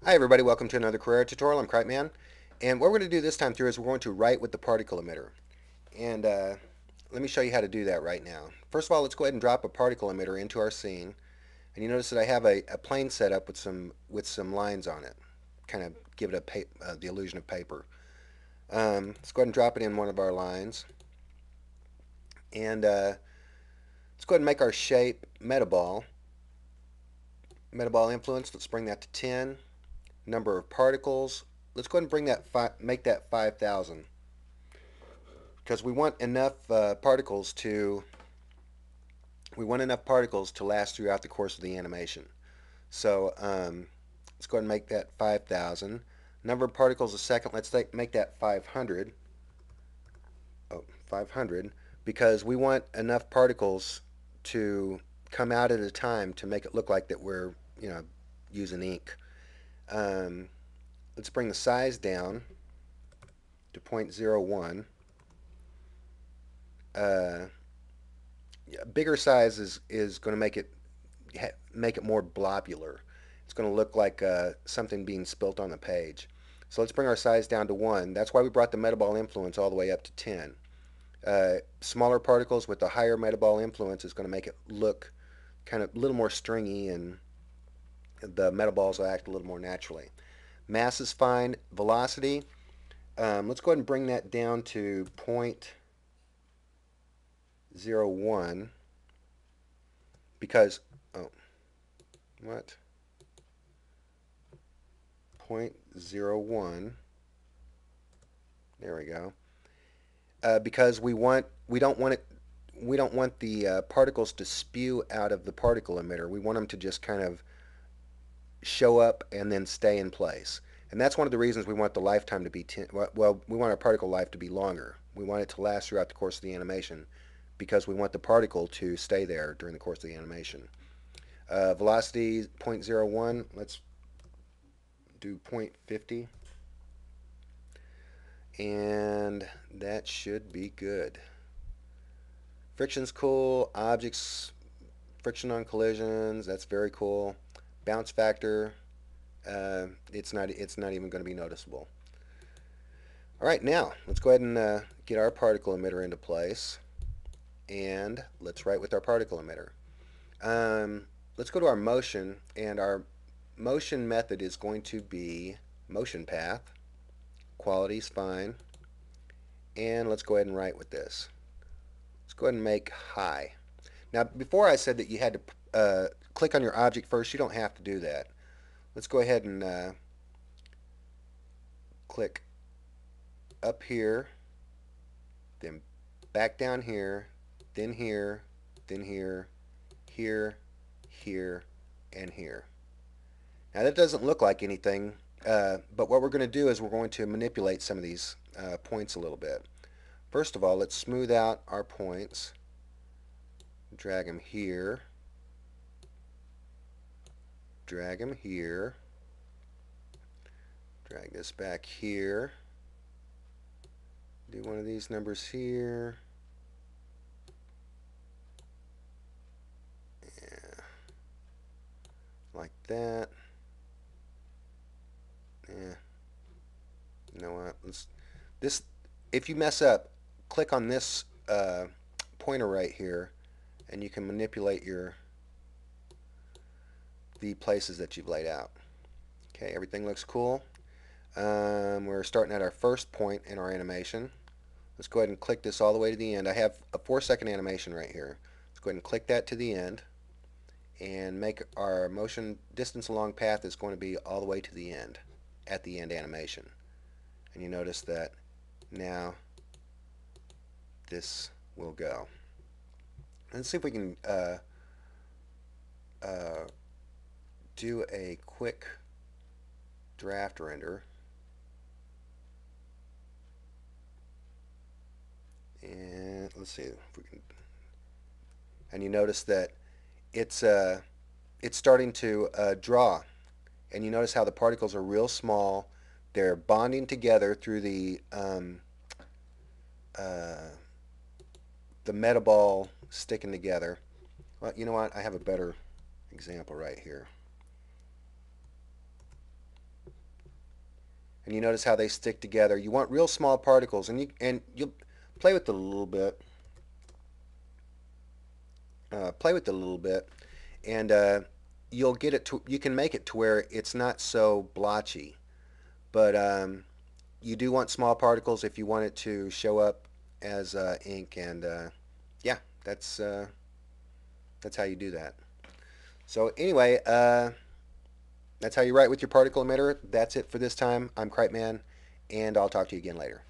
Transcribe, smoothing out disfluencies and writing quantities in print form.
Hi everybody, welcome to another career tutorial. I'm cripeman, and what we're going to do this time through is we're going to write with the particle emitter. And let me show you how to do that right now. First of all, let's go ahead and drop a particle emitter into our scene. And you notice that I have a plane set up with some lines on it, kind of give it the illusion of paper. Let's go ahead and drop it in one of our lines, and let's go ahead and make our shape metaball. Metaball influence. Let's bring that to 10. Number of particles. Let's go ahead and make that 5,000. Because we want enough particles to last throughout the course of the animation. So let's go ahead and make that 5,000. Number of particles a second, make that 500. Oh, 500, because we want enough particles to come out at a time to make it look like that we're using ink. Um, let's bring the size down to 0.01. Uh, Bigger size is going to make it more blobular. It's going to look like something being spilt on the page. So let's bring our size down to 1. That's why we brought the metaball influence all the way up to 10. Smaller particles with a higher metaball influence is going to make it look kind of a little more stringy, and the metaballs will act a little more naturally. Mass is fine. Velocity, let's go ahead and bring that down to 0.01 because, oh, what? 0.01. There we go. Because we don't want the particles to spew out of the particle emitter. We want them to just kind of show up and then stay in place. And that's one of the reasons we want the lifetime to be well, we want our particle life to be longer. We want it to last throughout the course of the animation because we want the particle to stay there during the course of the animation. Velocity 0.01. Let's do 0.50. And that should be good. Friction's cool. Objects, friction on collisions, that's very cool. Bounce factor, it's not even going to be noticeable. All right, now let's go ahead and get our particle emitter into place, and let's write with our particle emitter. Let's go to our motion, and our motion method is going to be motion path. Quality's fine, and let's go ahead and write with this. Let's go ahead and make high. Now, before I said that you had to click on your object first. You don't have to do that. Let's go ahead and click up here, then back down here, then here, then here, here, here, and here. Now that doesn't look like anything, but what we're going to do is we're going to manipulate some of these points a little bit. First of all, let's smooth out our points. Drag them here. Drag them here. Drag this back here. Do one of these numbers here. Yeah. Like that. Yeah. You know what? If you mess up, click on this pointer right here, and you can manipulate the places that you've laid out. Okay, everything looks cool. We're starting at our first point in our animation. Let's go ahead and click this all the way to the end. I have a 4-second animation right here. Let's go ahead and click that to the end, and make our motion distance along path is going to be all the way to the end, at the end animation. And you notice that now this will go. Let's see if we can do a quick draft render. And let's see if we can. And you notice that it's starting to draw. And you notice how the particles are real small. They're bonding together through uh, the metaball sticking together. Well, you know what? I have a better example right here. and you notice how they stick together. You want real small particles, and you'll play with it a little bit. Play with it a little bit, and you'll get it to. You can make it to where it's not so blotchy, but you do want small particles if you want it to show up as ink, and yeah, that's how you do that. So anyway, that's how you write with your particle emitter. That's it for this time. I'm cripeman, and I'll talk to you again later.